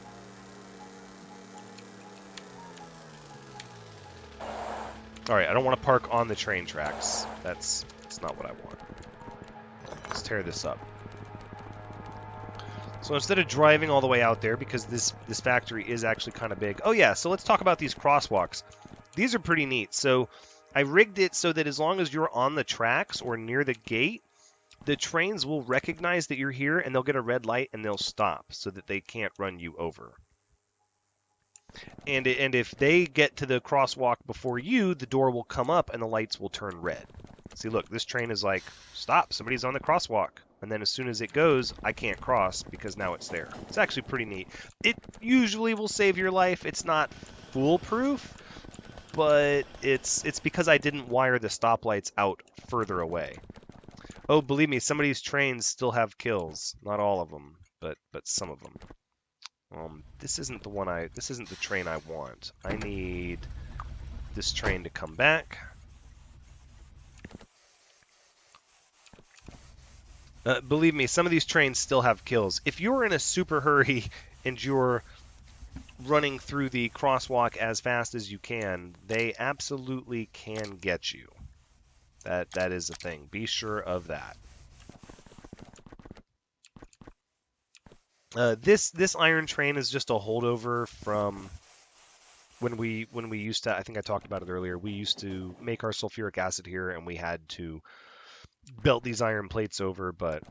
All right, I don't want to park on the train tracks. That's not what I want. Let's tear this up. So instead of driving all the way out there, because this factory is actually kind of big. Oh yeah, so let's talk about these crosswalks. These are pretty neat. So I rigged it so that as long as you're on the tracks or near the gate, the trains will recognize that you're here and they'll get a red light and they'll stop so that they can't run you over. And if they get to the crosswalk before you, the door will come up and the lights will turn red. See, look, this train is like, stop, somebody's on the crosswalk. And then as soon as it goes, I can't cross because now it's there. It's actually pretty neat. It usually will save your life. It's not foolproof, but it's because I didn't wire the stoplights out further away. Oh, believe me, some of these trains still have kills. Not all of them, but some of them. This isn't the train I want. I need this train to come back. Believe me, some of these trains still have kills. If you're in a super hurry and you're running through the crosswalk as fast as you can, they absolutely can get you. That is a thing. Be sure of that. This iron train is just a holdover from when we used to. I think I talked about it earlier. We used to make our sulfuric acid here, and we had to belt these iron plates over, but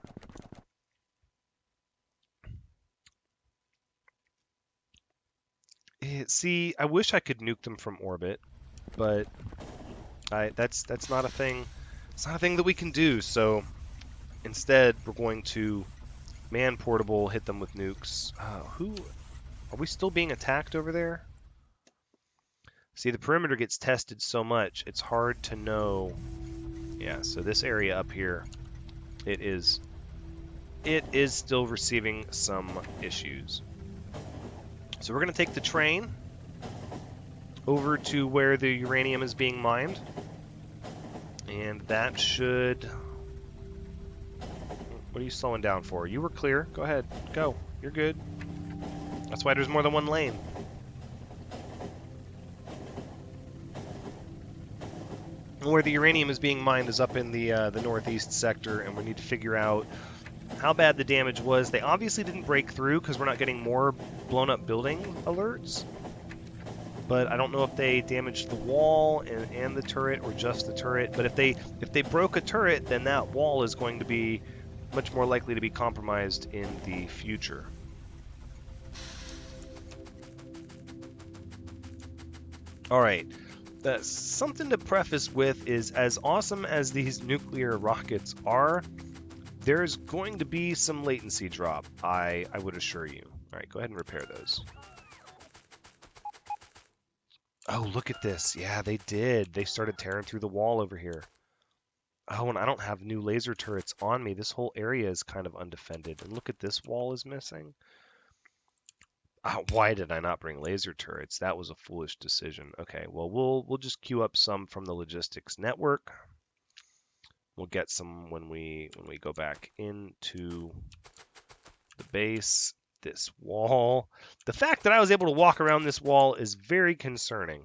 see, I wish I could nuke them from orbit, but that's not a thing. It's not a thing that we can do. So instead, we're going to man portable hit them with nukes. Who are we still being attacked over there? See, the perimeter gets tested so much, it's hard to know. Yeah, so this area up here, it is still receiving some issues. So we're going to take the train over to where the uranium is being mined. And that should... What are you slowing down for? You were clear. Go ahead. Go. You're good. That's why there's more than one lane. Where the uranium is being mined is up in the northeast sector, and we need to figure out how bad the damage was. They obviously didn't break through because we're not getting more blown up building alerts. But I don't know if they damaged the wall and the turret or just the turret. But if they broke a turret, then that wall is going to be much more likely to be compromised in the future. All right. Something to preface with is, as awesome as these nuclear rockets are, there's going to be some latency drop, I would assure you. All right, go ahead and repair those. Oh, look at this. Yeah, they did. They started tearing through the wall over here. Oh, and I don't have new laser turrets on me. This whole area is kind of undefended. And look at this wall is missing. Why did I not bring laser turrets? That was a foolish decision. Okay, well, we'll just queue up some from the logistics network. We'll get some when we go back into the base. This wall. The fact that I was able to walk around this wall is very concerning.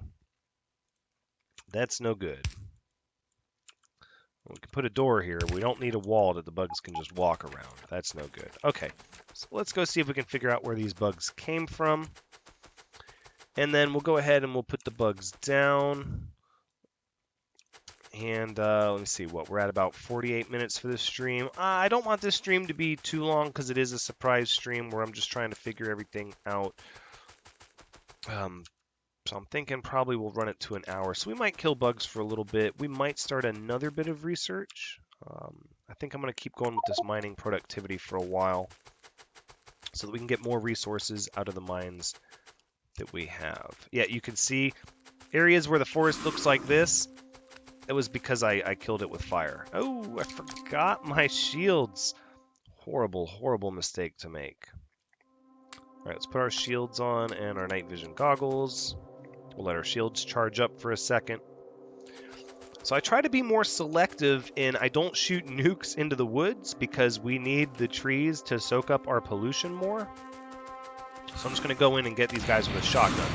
That's no good. We can put a door here. We don't need a wall that the bugs can just walk around. That's no good. Okay, so let's go see if we can figure out where these bugs came from. And then we'll go ahead and we'll put the bugs down. And let me see what we're at, about 48 minutes for this stream. I don't want this stream to be too long because it is a surprise stream where I'm just trying to figure everything out. So I'm thinking probably we'll run it to an hour. So we might kill bugs for a little bit. We might start another bit of research. I think I'm going to keep going with this mining productivity for a while so that we can get more resources out of the mines that we have. Yeah, you can see areas where the forest looks like this. It was because I killed it with fire. Oh, I forgot my shields. Horrible, horrible mistake to make. All right, let's put our shields on and our night vision goggles. We'll let our shields charge up for a second. So I try to be more selective in I don't shoot nukes into the woods because we need the trees to soak up our pollution more. So I'm just going to go in and get these guys with a shotgun.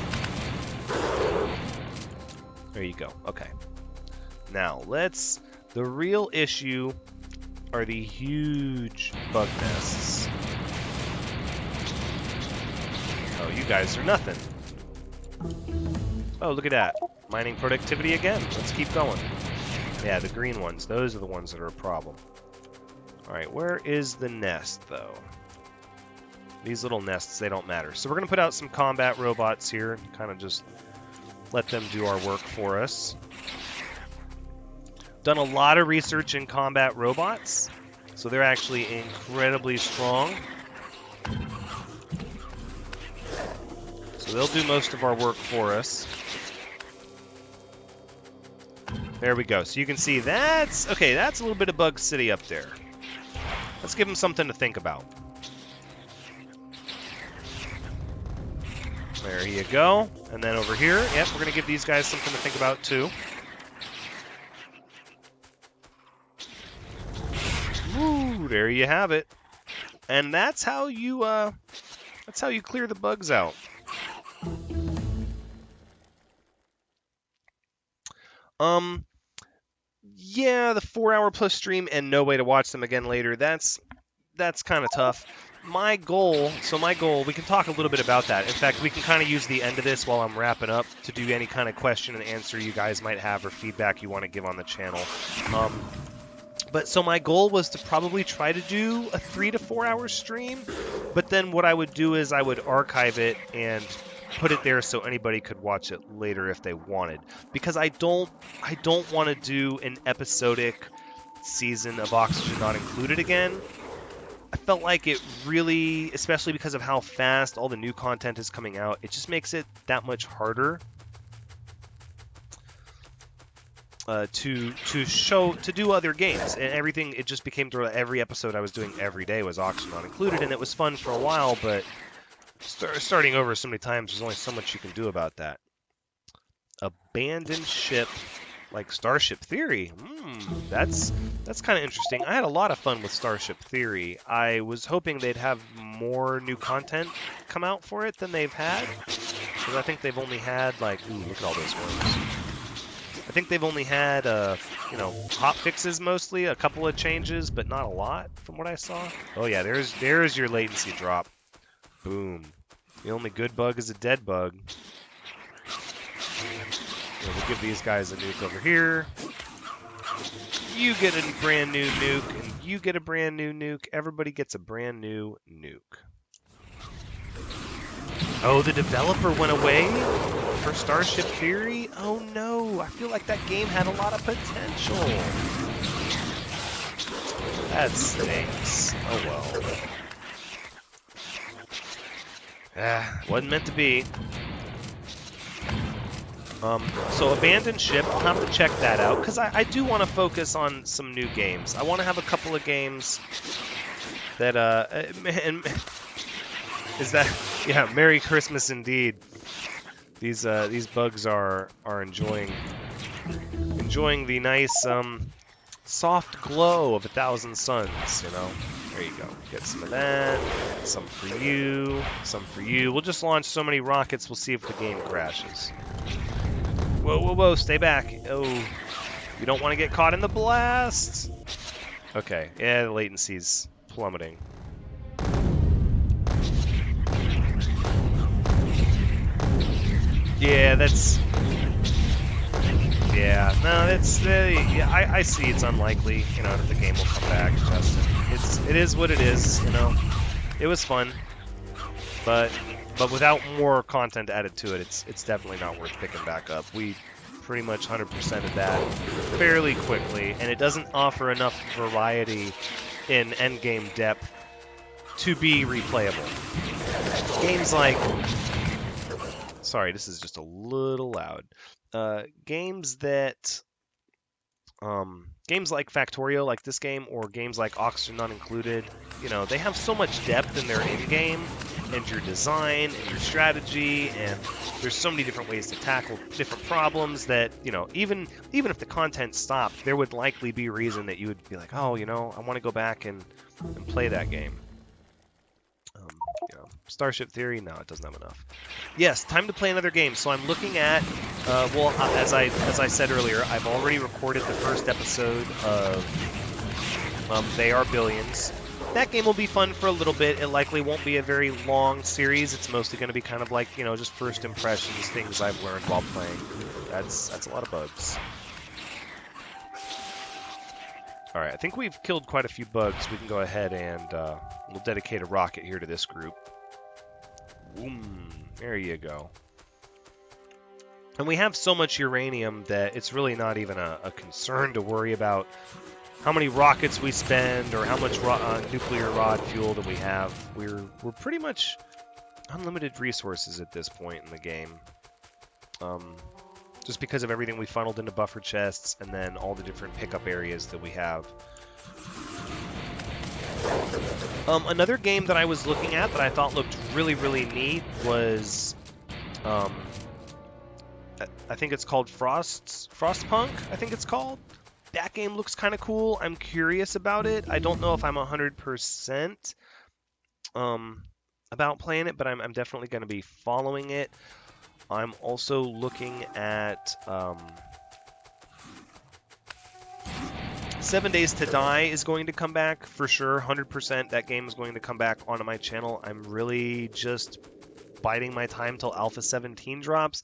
There you go. Okay. Now, the real issue are the huge bug nests. Oh, you guys are nothing. Oh, look at that. Mining productivity again. Let's keep going. Yeah, the green ones. Those are the ones that are a problem. All right, where is the nest, though? These little nests, they don't matter. So we're going to put out some combat robots here and kind of just let them do our work for us. Done a lot of research in combat robots, so they're actually incredibly strong. So they'll do most of our work for us. There we go. So you can see that's a little bit of Bug City up there. Let's give them something to think about. There you go. And then over here, yep, we're going to give these guys something to think about too. Woo, there you have it. And that's how you clear the bugs out. Yeah, the 4-hour plus stream and no way to watch them again later. That's kind of tough. My goal, we can talk a little bit about that. In fact, we can kind of use the end of this while I'm wrapping up to do any kind of question and answer you guys might have or feedback you want to give on the channel. But so my goal was to probably try to do a 3 to 4 hour stream, but then what I would do is I would archive it and put it there so anybody could watch it later if they wanted. Because I don't want to do an episodic season of Oxygen Not Included again. I felt like it really, especially because of how fast all the new content is coming out, it just makes it that much harder to do other games and everything. It just became through every episode I was doing every day was Oxygen Not Included, and it was fun for a while, but starting over so many times, there's only so much you can do about that. Abandoned ship like Starship Theory. That's kind of interesting. I had a lot of fun with Starship Theory. I was hoping they'd have more new content come out for it than they've had, because I think they've only had like, ooh, look at all those worms. I think they've only had, hot fixes mostly, a couple of changes, but not a lot from what I saw. Oh yeah, there's your latency drop. Boom. The only good bug is a dead bug. So we'll give these guys a nuke over here. You get a brand new nuke, and you get a brand new nuke. Everybody gets a brand new nuke. Oh, the developer went away for Starship Theory? Oh no, I feel like that game had a lot of potential. That stinks. Oh well. Wasn't meant to be. So Abandoned Ship, I'll have to check that out, because I do want to focus on some new games. I want to have a couple of games that, is that, yeah, Merry Christmas indeed. These bugs are enjoying the nice, soft glow of 1,000 suns, you know. There you go. Get some of that. Some for you. Some for you. We'll just launch so many rockets, we'll see if the game crashes. Whoa, whoa, whoa, stay back. Oh. You don't want to get caught in the blast. Okay, yeah, the latency's plummeting. Yeah, that's... Yeah, no, that's... yeah, I see it's unlikely, you know, that the game will come back, Justin. It is what it is, you know. It was fun, but without more content added to it, it's definitely not worth picking back up. We pretty much 100%ed that fairly quickly, and it doesn't offer enough variety in endgame depth to be replayable. Games like... Sorry, this is just a little loud. Games that... games like Factorio, like this game, or games like Oxygen Not Included, you know, they have so much depth in their in-game, and your design, and your strategy, and there's so many different ways to tackle different problems that, you know, even if the content stopped, there would likely be a reason that you would be like, oh, you know, I want to go back and play that game. You know, Starship Theory, no, it doesn't have enough. Yes, time to play another game. So I'm looking at, well, as I said earlier, I've already recorded the first episode of They Are Billions. That game will be fun for a little bit. It likely won't be a very long series. It's mostly going to be kind of like, you know, just first impressions, things I've learned while playing. That's a lot of bugs. All right, I think we've killed quite a few bugs. We can go ahead and we'll dedicate a rocket here to this group. Boom, there you go. And we have so much uranium that it's really not even a concern to worry about how many rockets we spend or how much nuclear rod fuel that we have. We're pretty much unlimited resources at this point in the game. Just because of everything we funneled into buffer chests and then all the different pickup areas that we have. Another game that I was looking at that I thought looked really, really neat was, I think it's called Frostpunk, I think it's called. That game looks kind of cool. I'm curious about it. I don't know if I'm 100% about playing it, but I'm definitely going to be following it. I'm also looking at 7 Days to Die is going to come back for sure, 100%. That game is going to come back onto my channel. I'm really just biding my time till Alpha 17 drops.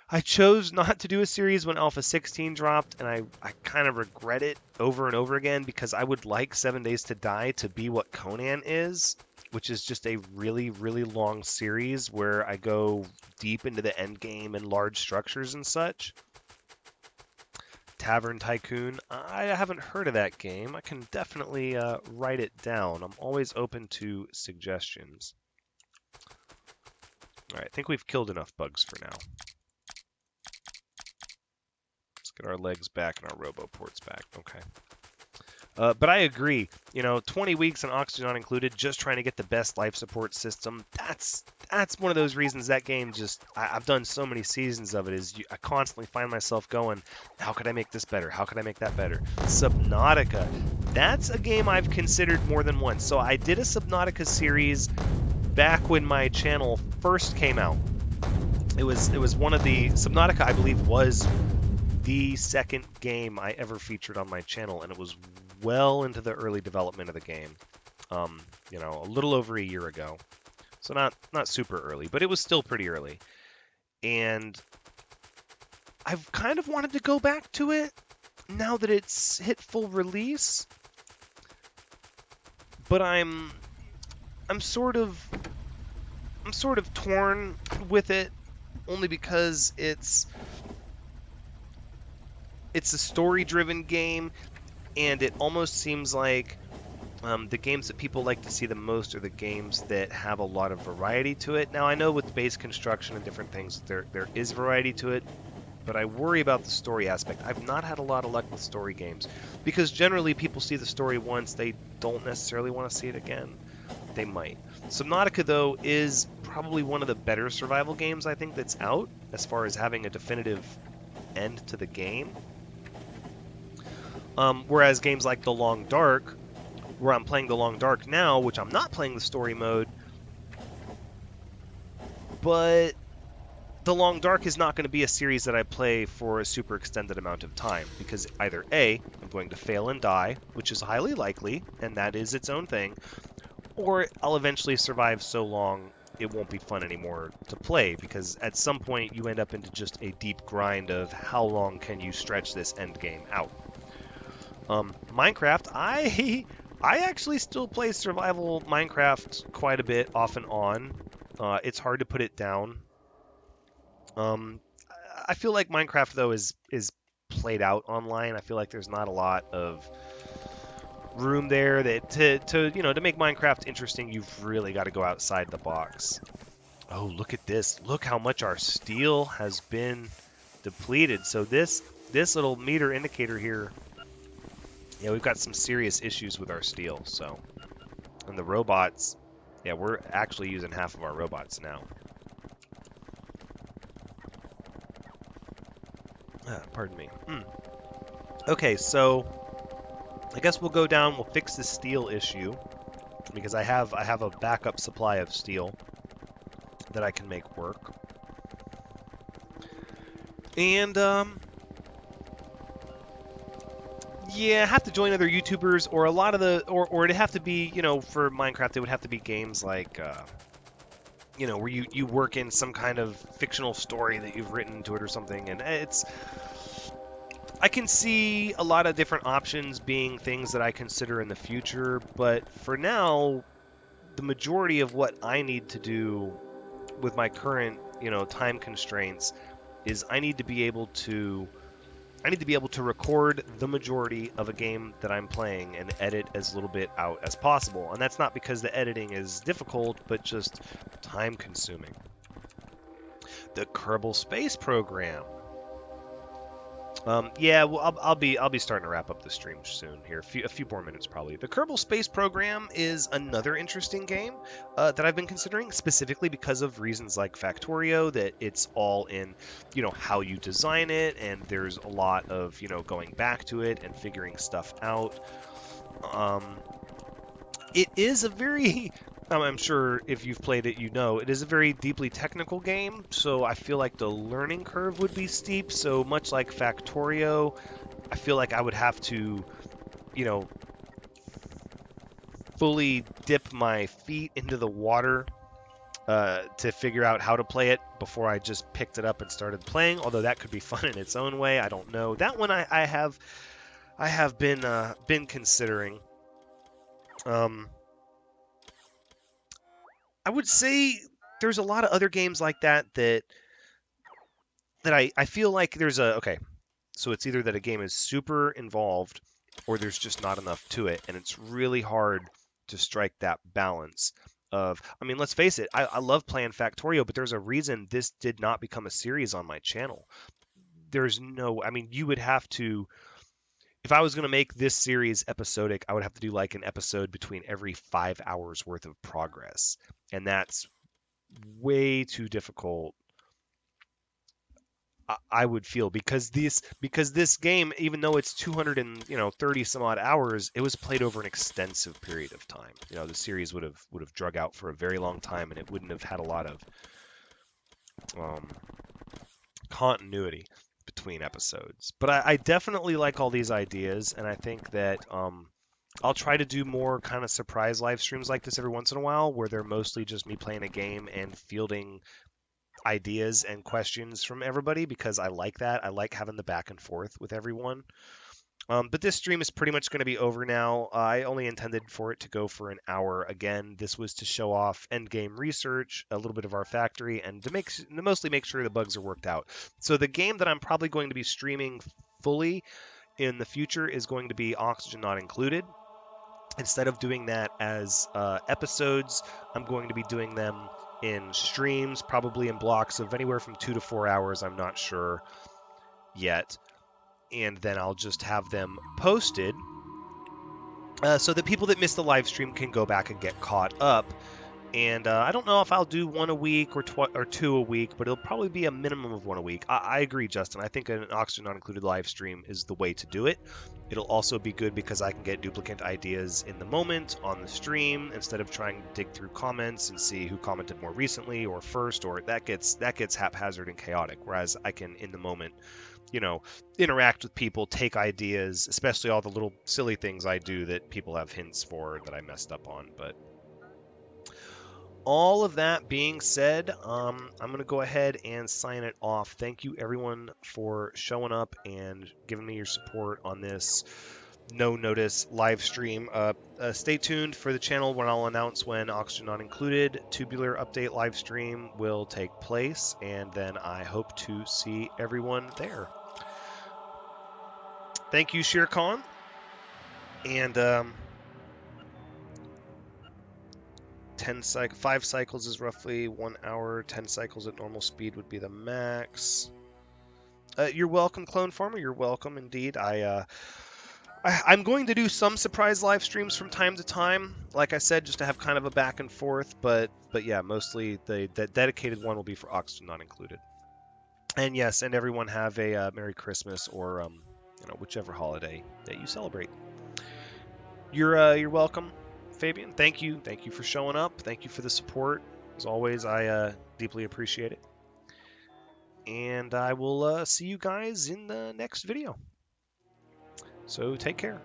I chose not to do a series when Alpha 16 dropped, and I kind of regret it over and over again because I would like 7 Days to Die to be what Conan is, which is just a really, really long series where I go deep into the end game and large structures and such. Tavern Tycoon. I haven't heard of that game. I can definitely write it down. I'm always open to suggestions. All right, I think we've killed enough bugs for now. Let's get our legs back and our roboports back. Okay. But I agree, you know, 20 weeks and Oxygen Not Included, just trying to get the best life support system. That's one of those reasons that game just, I've done so many seasons of it, I constantly find myself going, how could I make this better? How could I make that better? Subnautica, that's a game I've considered more than once. So I did a Subnautica series back when my channel first came out. It was one of the, Subnautica I believe was the second game I ever featured on my channel, and it was well into the early development of the game. You know, a little over a year ago. So not super early, but it was still pretty early. And I've kind of wanted to go back to it now that it's hit full release. But I'm sort of torn with it, only because it's a story-driven game, and it almost seems like the games that people like to see the most are the games that have a lot of variety to it. Now, I know with base construction and different things, there is variety to it, but I worry about the story aspect. I've not had a lot of luck with story games, because generally people see the story once, they don't necessarily want to see it again. They might. Subnautica, though, is probably one of the better survival games I think that's out, as far as having a definitive end to the game. Whereas games like The Long Dark, where I'm playing The Long Dark now, which I'm not playing the story mode, but The Long Dark is not going to be a series that I play for a super extended amount of time because either A, I'm going to fail and die, which is highly likely, and that is its own thing, or I'll eventually survive so long it won't be fun anymore to play because at some point you end up into just a deep grind of how long can you stretch this end game out. Minecraft, I actually still play survival Minecraft quite a bit off and on. It's hard to put it down. Um, I feel like Minecraft though is played out online. I feel like there's not a lot of room there that to make Minecraft interesting. You've really got to go outside the box. Oh, look at this! Look how much our steel has been depleted. So this little meter indicator here, yeah, we've got some serious issues with our steel. So, and the robots, yeah, we're actually using half of our robots now. Pardon me. Okay, so I guess we'll go down. We'll fix the steel issue because I have a backup supply of steel that I can make work. And yeah, I have to join other YouTubers or a lot of the or it'd have to be, for Minecraft it would have to be games like where you work in some kind of fictional story that you've written to it or something, and I can see a lot of different options being things that I consider in the future, but for now, the majority of what I need to do with my current, time constraints is I need to be able to record the majority of a game that I'm playing and edit as little bit out as possible. And that's not because the editing is difficult, but just time consuming. The Kerbal Space Program. Yeah, well, I'll be starting to wrap up the stream soon here. A few more minutes probably. The Kerbal Space Program is another interesting game that I've been considering specifically because of reasons like Factorio, that it's all in, how you design it, and there's a lot of going back to it and figuring stuff out. It is a very I'm sure if you've played it, it is a very deeply technical game, so I feel like the learning curve would be steep. So much like Factorio, I feel like I would have to, you know, fully dip my feet into the water to figure out how to play it before I just picked it up and started playing. Although that could be fun in its own way, I don't know. That one I have been considering. I would say there's a lot of other games like that I feel like okay, so it's either that a game is super involved or there's just not enough to it, and it's really hard to strike that balance of, I mean, let's face it, I love playing Factorio, but there's a reason this did not become a series on my channel. I mean, you would have to, if I was going to make this series episodic, I would have to do like an episode between every 5 hours worth of progress, and that's way too difficult. I would feel because this game, even though it's 230 some odd hours, it was played over an extensive period of time. The series would have drug out for a very long time, and it wouldn't have had a lot of um, continuity between episodes. But I definitely like all these ideas, and I think that I'll try to do more kind of surprise live streams like this every once in a while, where they're mostly just me playing a game and fielding ideas and questions from everybody, because I like that. I like having the back and forth with everyone. But this stream is pretty much going to be over now. I only intended for it to go for an hour. Again, this was to show off Endgame research, a little bit of our factory, and to mostly make sure the bugs are worked out. So the game that I'm probably going to be streaming fully in the future is going to be Oxygen Not Included. Instead of doing that as episodes, I'm going to be doing them in streams, probably in blocks of anywhere from 2 to 4 hours. I'm not sure yet. And then I'll just have them posted so that people that miss the live stream can go back and get caught up. And I don't know if I'll do one a week or two a week, but it'll probably be a minimum of one a week. I agree, Justin. I think an Oxygen Not Included live stream is the way to do it. It'll also be good because I can get duplicate ideas in the moment on the stream instead of trying to dig through comments and see who commented more recently or first, or that gets haphazard and chaotic. Whereas I can in the moment, interact with people, take ideas, especially all the little silly things I do that people have hints for that I messed up on. But all of that being said, I'm going to go ahead and sign it off. Thank you, everyone, for showing up and giving me your support on this no notice live stream. Stay tuned for the channel when I'll announce when Oxygen Not Included Tubular Update live stream will take place, and then I hope to see everyone there. Thank you, Shere Khan. And 5 cycles is roughly 1 hour. 10 cycles at normal speed would be the max. You're welcome, Clone Farmer. You're welcome indeed. I'm going to do some surprise live streams from time to time. Like I said, just to have kind of a back and forth. But yeah, mostly the dedicated one will be for Oxygen Not Included. And yes, and everyone have a Merry Christmas or whichever holiday that you celebrate. You're welcome, Fabian. Thank you for showing up. Thank you for the support. As always, I deeply appreciate it. And I will see you guys in the next video. So take care.